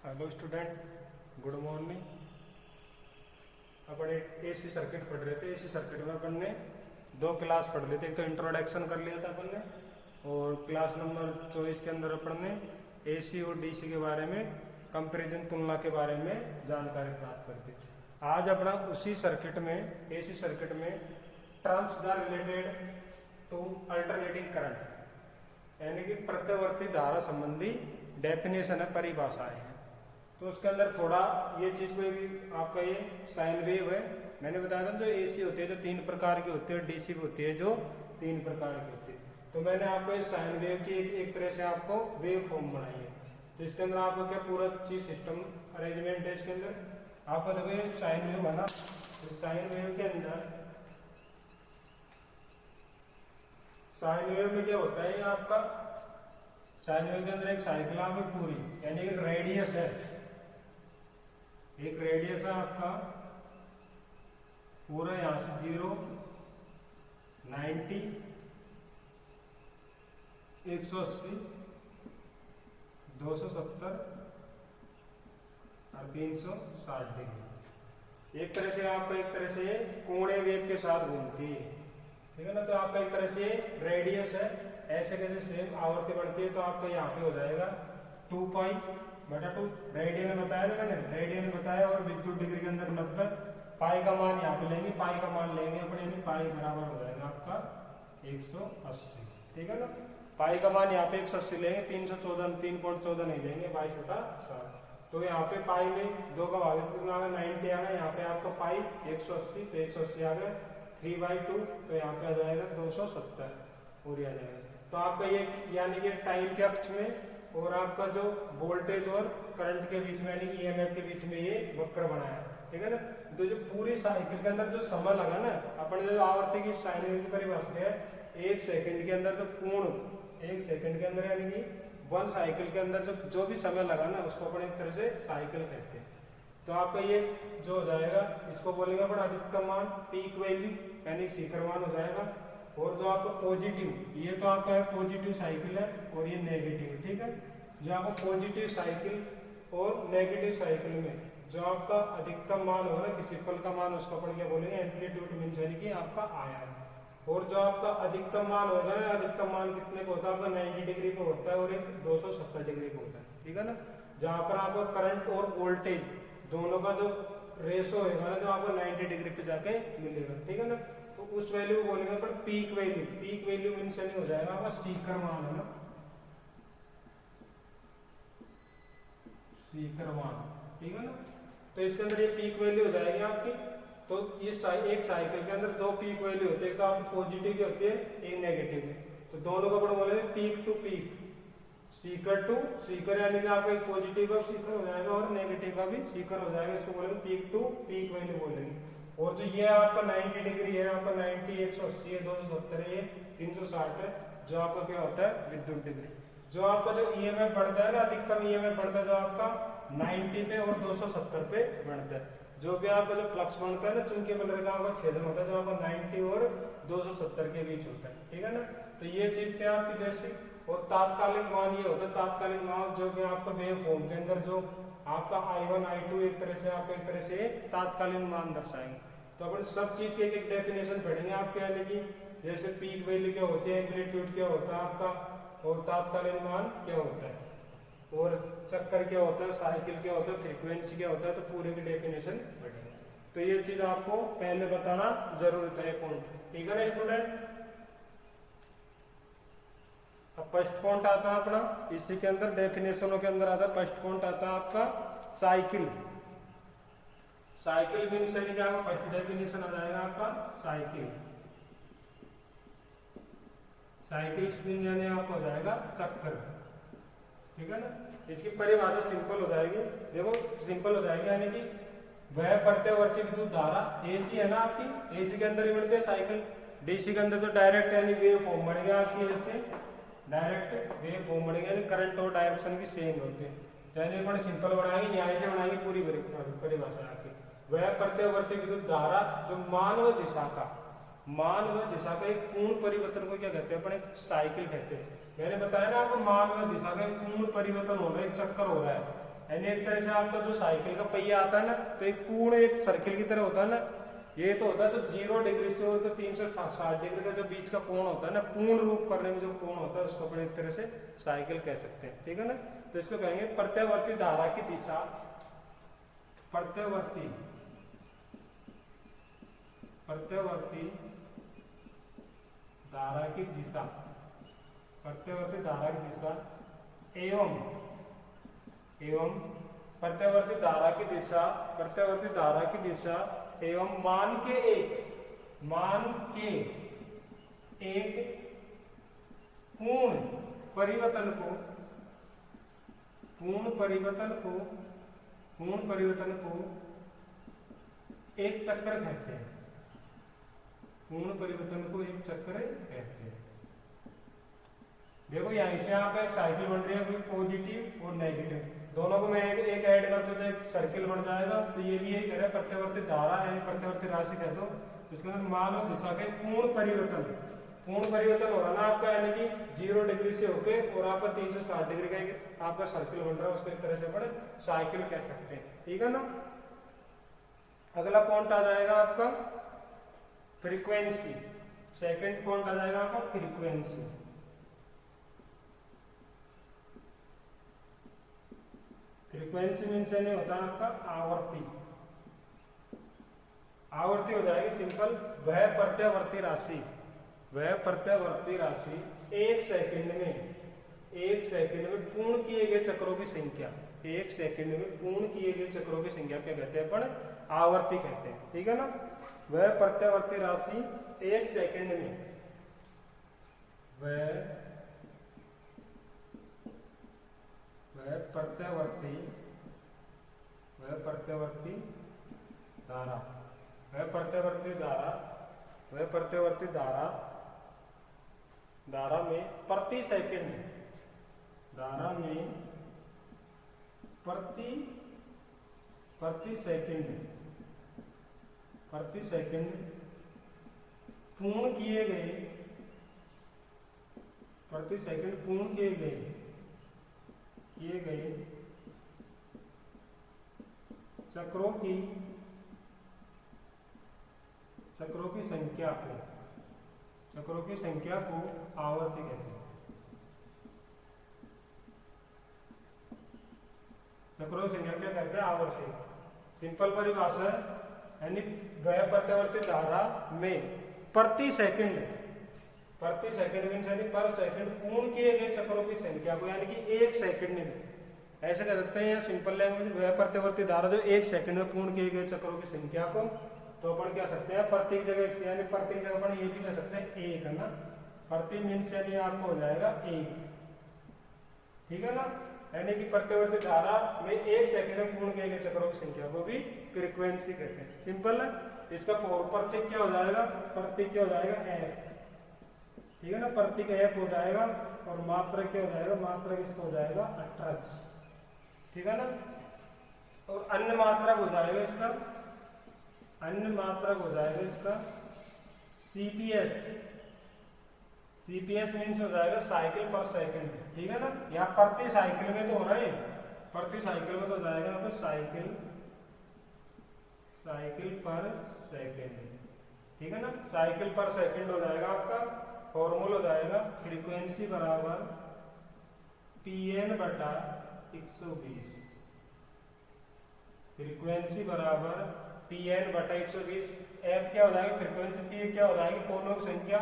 Hello student, good morning. अपन एक AC circuit पढ़ रहे थे। एसी सर्किट में अपन ने दो क्लास पढ़ लिए थे। एक तो इंट्रोडक्शन कर लिया था अपन ने, और क्लास नंबर 24 के अंदर अपन ने एसी और डीसी के बारे में, कंपैरिजन तुलना के बारे में जानकारी प्राप्त कर दी। आज अपना उसी सर्किट में, एसी सर्किट में terms the related to alternating current, यानी कि प्रत्यावर्ती धारा संबंधी डेफिनेशन है, परिभाषाएं हैं। तो उसके अंदर थोड़ा ये चीज कोई आपका ये साइन वेव है, मैंने बताया था जो एसी होती है जो 3 प्रकार की होती है, डीसी भी होती है जो 3 प्रकार की होती है। तो मैंने आपको इस साइन वेव की एक तरह से आपको वेव फॉर्म बनाई है। तो इसके अंदर आपको क्या पूरा चीज सिस्टम अरेंजमेंट है। इसके अंदर आपको देखो ये साइन वेव बना। इस साइन वेव के अंदर, साइन वेव में क्या होता है, आपका साइन वेव के अंदर एक साइकिल आपकी पूरी, यानी एक रेडियस है, एक रेडियस है आपका पूरा, यहां से 0, 90, 180, 270 और 360 डिग्री। एक तरह से आपका एक तरह से कोणे वेग के साथ घूमती है, ठीक है ना। तो आपका एक तरह से रेडियस है, ऐसे कैसे सेम आवर्ती बढ़ती है। तो आपका यहाँ पे हो जाएगा 2π/2। रेडियन में बताया था मैंने, रेडियन में बताया। और विद्युत डिग्री के अंदर 90। पाई का मान यहाँ पे लेंगे, पाई का मान लेंगे अपने, यानी पाई बराबर हो जाएगा आपका 180, ठीक है ना। पाई का मान यहाँ पे 180 लेंगे, 314 3.14 नहीं लेंगे, 22/7। तो यहाँ पे पाई में 2 का भाग कितना आ गया, 90 आ गया। यहाँ पे आपका पाई 180, तो 180 आ गया 3/2, तो यहाँ पे आ जाएगा 270 और आ जाएगा। तो आपका ये यानी कि टाइम के अक्ष में और आपका जो वोल्टेज और करंट के बीच में, यानी कि ईएमएफ के बीच में ये वक्र बनाया, ठीक है ना। तो जो पूरी साइकिल के अंदर जो समय लगा ना, अपन जो आवर्ती की साइन वेव की परिभाषा है, 1 सेकंड के अंदर जो पूर्ण 1 सेकंड के अंदर, यानी कि 1 साइकिल के अंदर जो भी समय लगा ना, उसको अपन एक तरह से साइकिल कहते हैं। तो आपका ये जो हो जाएगा, इसको बोलेंगे अपन अधिकतम मान, पीक वैल्यू, यानी शिखर मान हो जाएगा। और जो आपका पॉजिटिव, ये तो आपका पॉजिटिव साइकिल है और ये नेगेटिव है, ठीक है। जो आपका पॉजिटिव साइकिल और नेगेटिव साइकिल में जो आपका अधिकतम मान होगा ना, किसी पल का मान, उसको अपन क्या बोलेंगे, एम्पलीट्यूड मीन्स, यानी कि आपका आयाम। और जो आपका अधिकतम मान होगा ना, अधिकतम मान कितने को होता है आपका, 90 डिग्री को होता है और एक 270 डिग्री को होता है, ठीक है ना। जहां पर आपका करंट और वोल्टेज दोनों का जो रेशो होगा ना, जो आपको 90 डिग्री पे जाके मिलेगा, ठीक है ना। तो उस वैल्यू को बोलेंगे पर peak value. Peak value means नहीं हो जाएगा आपका शिखर मान, है ना, शिखर मान, ठीक है ना। तो इसके अंदर ये पीक वैल्यू हो जाएगी आपकी। तो ये एक साइकिल के अंदर 2 पीक वैल्यू होते हैं, एक आपकी पॉजिटिव की होती है, एक नेगेटिव की। तो दोनों को अपन बोलेंगे पीक टू पीक, शिखर टू शिखर, यानी कि आपका एक पॉजिटिव का शिखर हो जाएगा और नेगेटिव का भी शिखर हो जाएगा। इसको बोलेंगे पीक टू पीक वैल्यू बोलेंगे। और जो ये आपका 90 डिग्री है, आपका 90, 180 है, 270 है, 360 है, जो आपका क्या होता है, विद्युत डिग्री। जो आपका जो ईएमएफ बढ़ता है ना, अधिकतम ईएमएफ बढ़ता है जो आपका 90 पे और 270 पे बढ़ता है। जो भी आपका जो फ्लक्स बनता है ना, चुंबकीय बल का छेदन होता है, जो आपका 90 और 270 के बीच होता है, ठीक है ना। तो ये चीज थे आपकी बेसिक। और तात्कालिक मान ये होता है, तात्कालिक मान जो भी आपका वेव फॉर्म के अंदर जो आपका I1 I2 एक तरह से आपको एक तरह से तात्कालीन मान दर्शाएंगे। तो अपन सब चीज के एक डेफिनेशन पढ़ेंगे आपके, यानी कि जैसे पीक वैल्यू क्या होती है, एम्पलीट्यूड क्या होता है आपका, और तात्कालीन मान क्या होता है, और चक्कर क्या होता है, साइकिल क्या होता है, फ्रीक्वेंसी क्या होता है। तो पूरे की डेफिनेशन पढ़ेंगे। तो ये चीज आपको पहले बताना जरूरत है, पॉइंट, ठीक है ना स्टूडेंट। अब फर्स्ट पॉइंट आता है अपना, इसी के अंदर डेफिनेशनों के अंदर आता है, फर्स्ट पॉइंट आता है आपका साइकिल। साइकिल मीन्स यानी क्या, फर्स्ट डेफिनेशन आ जाएगा आपका साइकिल। साइकिल मीन्स यानी आपको हो जाएगा चक्कर, ठीक है ना। इसकी परिभाषा सिंपल हो जाएगी, देखो सिंपल हो जाएगी, यानी कि वह प्रत्यावर्ती विद्युत धारा एसी है ना आपकी, एसी के अंदर ही बढ़ते हैं साइकिल। डीसी के अंदर तो डायरेक्ट यानी वेव फॉर्म बढ़ेगा आपकी, जैसे डायरेक्ट वेव फॉर्म बढ़ेगा, यानी करंट और डायरेक्शन की सेम होते हैं। यानी अपन सिंपल बनाएंगे, यहाँ से बनाएंगे पूरी परिभाषा आपकी। वह प्रत्यावर्ती विद्युत धारा जो मान व दिशा का, मान व दिशा का एक पूर्ण परिवर्तन को क्या कहते हैं, अपन एक साइकिल कहते हैं। मैंने बताया ना आपको, मान व दिशा का एक पूर्ण परिवर्तन हो रहा है, एक चक्कर हो रहा है, यानी एक तरह से आपका जो साइकिल का पहिया आता है ना, तो एक पूर्ण एक सर्किल की तरह होता है ना, ये तो होता है तो 0 डिग्री से तो 360 डिग्री का जो बीच का कोण होता है ना, पूर्ण रूप करने में जो कोण होता है उसको अपन एक तरह से साइकिल कह सकते हैं, ठीक है ना। तो इसको कहेंगे प्रत्यावर्ती धारा की दिशा, प्रत्यावर्ती धारा की दिशा, प्रत्यावर्ती धारा की दिशा एवं प्रत्यावर्ती धारा की दिशा एवं मान के एक पूर्ण परिवर्तन को एक चक्र कहते हैं। पूर्ण परिवर्तन को एक चक्र कहते हैं। देखो यहीं से आप एक साइकिल बन रही है, पॉजिटिव और नेगेटिव दोनों को मैं एक ऐड कर दूं तो एक सर्किल बन जाएगा। तो ये भी यही कह रहा है प्रत्यावर्ती धारा यानी प्रत्यावर्ती राशि कह दो, इसके अंदर मान और दिशा के पूर्ण परिवर्तन हो रहा ना आपका, यानी कि 0 डिग्री से होके और आपका 360 डिग्री का एक आपका सर्किल बन रहा है, उसको एक तरह से अपन साइकिल कह सकते हैं, ठीक है ना। अगला पॉइंट आ जाएगा आपका फ्रीक्वेंसी। सेकंड पॉइंट आ जाएगा आपका फ्रीक्वेंसी। फ्रीक्वेंसी मीन्स नहीं होता आपका आवर्ती। आवर्ती हो जाएगी सिंपल, वह प्रत्यावर्ती राशि एक सेकंड में पूर्ण किए गए चक्रों की संख्या, एक सेकंड में पूर्ण किए गए चक्रों की संख्या क्या कहते हैं अपन, आवर्ती कहते हैं, ठीक है ना। वह प्रत्यावर्ती राशि एक सेकंड में, वह प्रत्यावर्ती धारा में प्रति सेकंड पूर्ण किए गए चक्रों की संख्या को आवर्ती कहते हैं। चक्रों की संख्या क्या कहते हैं, आवर्ती। सिंपल परिभाषा है, यानी वह प्रत्यावर्ती धारा में प्रति सेकंड मीन्स यानी पर सेकंड पूर्ण किए गए चक्रों की संख्या को, यानी कि एक सेकंड में, ऐसे कह सकते हैं सिंपल लैंग्वेज, वह प्रत्यावर्ती धारा जो एक सेकंड में पूर्ण किए गए चक्रों की संख्या को, तो अपन क्या सकते हैं प्रत्येक जगह, यानी प्रत्येक जगह अपन ये भी कह सकते हैं एक, है ना। प्रति मीन्स यानी आपको हो जाएगा एक, ठीक है ना। यानी कि प्रत्यावर्ती धारा में एक सेकंड में पूर्ण किए गए चक्रों की संख्या को भी फ्रीक्वेंसी कहते हैं। सिंपल है। इसका प्रतीक क्या हो जाएगा, एफ, ठीक है ना। प्रतीक एफ हो जाएगा और मात्रक क्या हो जाएगा, मात्रक इसका हो जाएगा अट्रज, ठीक है ना। और अन्य मात्रक हो जाएगा इसका सीपीएस मीन्स हो जाएगा साइकिल पर सेकंड, ठीक है ना। यहाँ प्रति साइकिल में तो हो रहा है, प्रति साइकिल में तो हो जाएगा यहाँ पे साइकिल पर सेकंड, ठीक है ना। साइकिल पर सेकंड हो जाएगा आपका, फॉर्मूला हो जाएगा फ्रीक्वेंसी बराबर PN बटा 120, फ्रीक्वेंसी बराबर PN बटा 120। F क्या हो जाएगी फ्रीक्वेंसी, P क्या हो जाएगी कोणों की संख्या,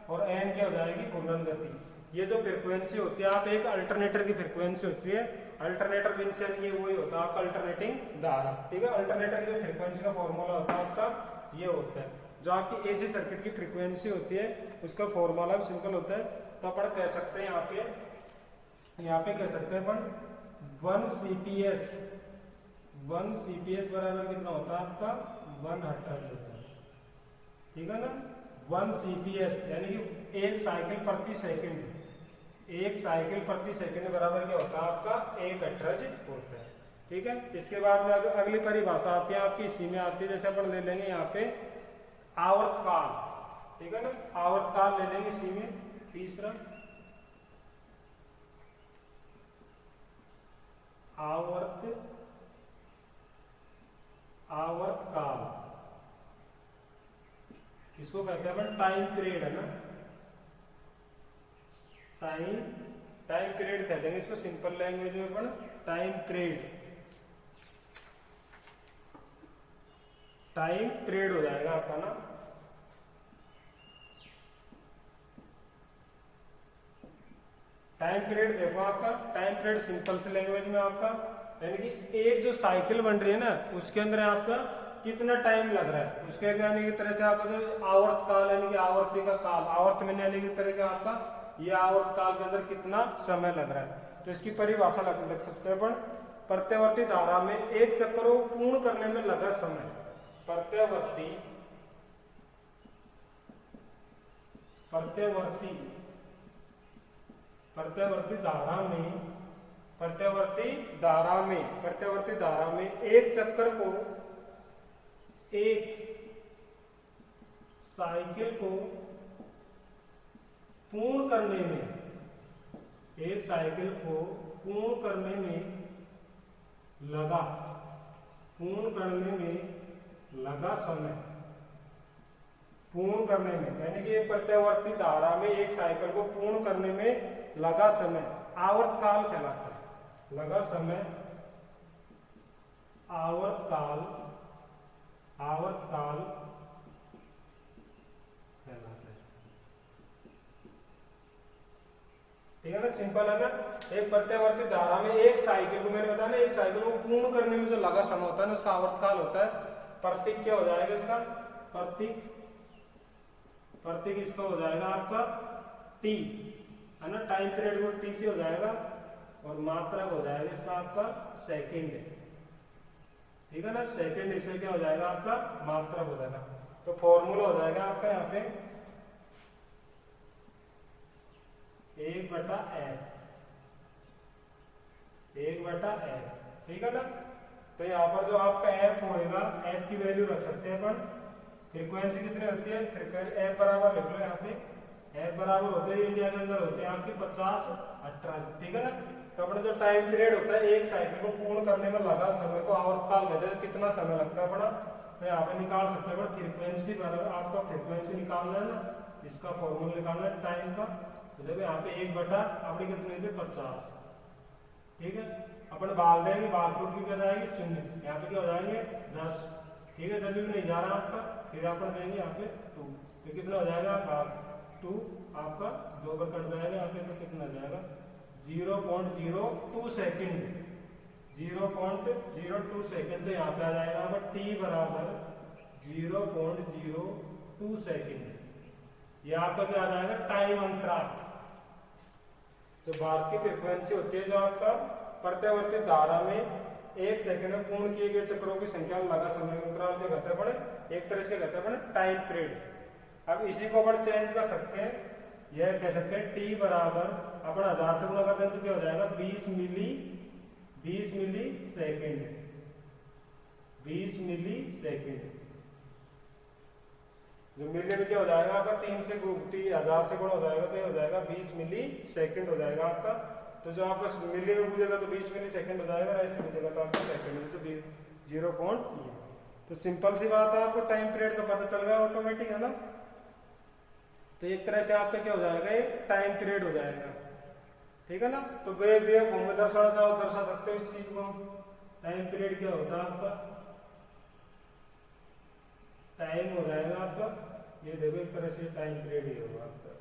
और N क्या हो जाएगी घूर्णन गति। ये जो फ्रीक्वेंसी होती है आप एक अल्टरनेटर की फ्रीक्वेंसी होती है, अल्टरनेटर मीन्स ये वही होता है आपका अल्टरनेटिंग धारा, ठीक है। अल्टरनेटर की जो फ्रीक्वेंसी का फॉर्मूला होता है आपका ये होता है, जो आपकी एसी सर्किट की फ्रीक्वेंसी होती है उसका फॉर्मूला सिंपल होता है। तो अपन कह सकते हैं यहाँ पे कह सकते हैं अपन 1 CPS बराबर कितना होता है आपका 1 हर्ट्ज होता है, ठीक है ना। 1 CPS यानी कि एक साइकिल प्रति सेकंड बराबर क्या होता है आपका 1 हर्ट्ज होता है, ठीक है। इसके बाद में अगली परिभाषा आती है आपकी, इसी में आती है, जैसे अपन ले लेंगे यहाँ पे आवर्तकाल, ठीक है ना। आवर्तकाल ले लेंगे इसी में, तीसरा आवर्त काल, इसको कहते हैं अपन टाइम पीरियड, है ना, टाइम पीरियड कहते हैं इसको सिंपल लैंग्वेज में अपन टाइम पीरियड हो जाएगा आपका ना। टाइम पीरियड देखो आपका, टाइम पीरियड सिंपल से लैंग्वेज में आपका यानी कि एक जो साइकिल बन रही है ना उसके अंदर आपका कितना टाइम लग रहा है, उसके यानी कि तरह से आपका जो आवर्त काल यानी कि आवर्ती का काल, आवर्त में यानी कि तरह का आपका ये आवर्त काल के अंदर कितना समय लग रहा है। तो इसकी परिभाषा लग सकते हैं अपन, प्रत्यावर्ती धारा में एक चक्र को पूर्ण करने में लगा समय, प्रत्यावर्ती धारा में एक चक्कर को, एक साइकिल को पूर्ण करने में लगा समय, पूर्ण करने में यानी कि प्रत्यावर्ती धारा में एक साइकिल को पूर्ण करने में लगा समय आवर्त काल कहलाता है। लगा समय आवर्त काल कहलाता है। ठीक है ना, सिंपल है ना। एक प्रत्यावर्ती धारा में एक साइकिल को, मैंने बताया ना, एक साइकिल को पूर्ण करने में जो लगा समय होता है ना उसका आवर्त काल होता है। प्रतीक क्या हो जाएगा इसका, प्रतीक इसका हो जाएगा आपका टी, है ना, टाइम पीरियड को टी से हो जाएगा और मात्रक हो जाएगा इसका आपका सेकंड, ठीक है ना, सेकंड इसे क्या हो जाएगा आपका मात्रक हो जाएगा। तो फॉर्मूला हो जाएगा आपका यहाँ पे 1/f, ठीक है ना। तो यहाँ पर जो आपका f होएगा, f की वैल्यू रख सकते हैं अपन, फ्रीक्वेंसी कितनी होती है, फ्रीक्वेंसी f बराबर लिख लो यहाँ पे, f बराबर होते हैं इंडिया के अंदर होते हैं आपकी 50/18, ठीक है ना। तो अपना जो टाइम पीरियड होता है एक साइकिल को पूर्ण करने में लगा समय को आवर्त काल कहते हैं। कितना समय लगता है अपना, तो यहाँ पे निकाल सकते हैं फ्रीक्वेंसी बराबर, आपका फ्रीक्वेंसी निकालना है ना, इसका फॉर्मूला निकालना है टाइम का। तो देखो यहाँ पे 1/, अपनी कितनी थी 50, ठीक है। अपन भाग देंगे, भागफल की क्या जाएगी 0, यहाँ पे क्या हो जाएंगे 10, ठीक है। जल्दी भी नहीं जा रहा आपका, फिर अपन देंगे यहाँ पे 2, तो कितना हो जाएगा भाग 2 आपका 2 पर कट जाएगा यहाँ पे, तो कितना हो जाएगा 0.02 सेकेंड, 0.02 सेकेंड। तो यहाँ पे आ जाएगा आपका t बराबर 0.02 सेकेंड। ये आपका क्या आ जाएगा टाइम अंतराल। तो भारत की फ्रीक्वेंसी होती है जो आपका प्रत्यावर्ती धारा में एक सेकंड में पूर्ण किए गए चक्रों की संख्या में लगा समय अंतराल जो कहते हैं एक तरह से कहते हैं टाइम पीरियड। अब इसी को अपन चेंज कर सकते हैं, यह कह सकते हैं t बराबर अपन 1000 से गुणा करते हैं तो क्या हो जाएगा 20 मिली सेकेंड। जो मिली में क्या हो जाएगा आपका 1000 से गुणा हो जाएगा तो ये हो जाएगा 20 मिली सेकेंड हो जाएगा आपका। तो जो आपका मिली में पूछेगा तो 20 मिली सेकेंड हो जाएगा, ऐसे पूछेगा तो आपका सेकेंड में तो 0. तो सिंपल सी बात है, आपको टाइम पीरियड का पता चल गया ऑटोमेटिक, है ना। तो एक तरह से आपका क्या हो जाएगा एक टाइम पीरियड हो जाएगा, ठीक है ना। तो वे में दर्शा सकते हो इस चीज को। टाइम पीरियड क्या होता है आपका, टाइम हो जाएगा आपका, ये देखो एक तरह से टाइम पीरियड ही होगा आपका,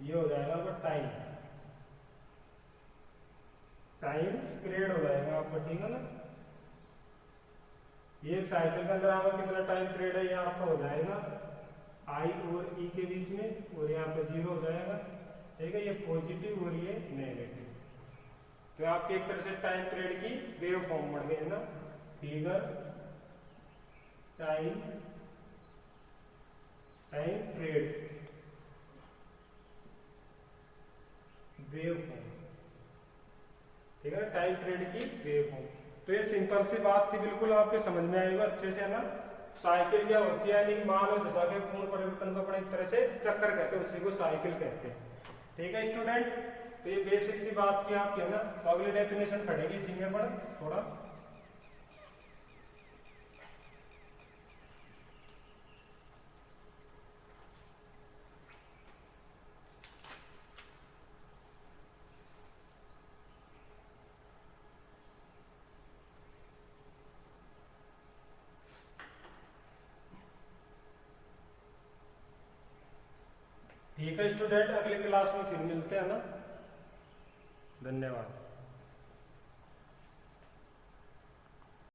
ये हो जाएगा आपका टाइम पीरियड हो जाएगा आपका, ठीक है ना। ये एक साइकिल के अंदर आपका कितना टाइम पीरियड है ये आपका हो जाएगा I और E के बीच में, और यहाँ पे 0 हो जाएगा, ठीक है। ये पॉजिटिव और ये नेगेटिव। तो आपके एक तरह से टाइम पीरियड की वेव फॉर्म बन गई है ना, figure time period wave form, ठीक है, टाइम पीरियड की वेव फॉर्म। तो ये सिंपल सी बात थी, बिल्कुल आपके समझ में आएगा अच्छे से, है ना। साइकिल क्या होती है, यानी मान और दिशा के पूर्ण परिवर्तन को अपने एक तरह से चक्कर कहते हैं, उसी को साइकिल कहते हैं, ठीक है स्टूडेंट। तो ये बेसिक सी बात की आपकी है ना। तो अगली डेफिनेशन पढ़ेंगे इसी में पर थोड़ा। ठीक है स्टूडेंट, अगली क्लास में फिर मिलते हैं ना। धन्यवाद।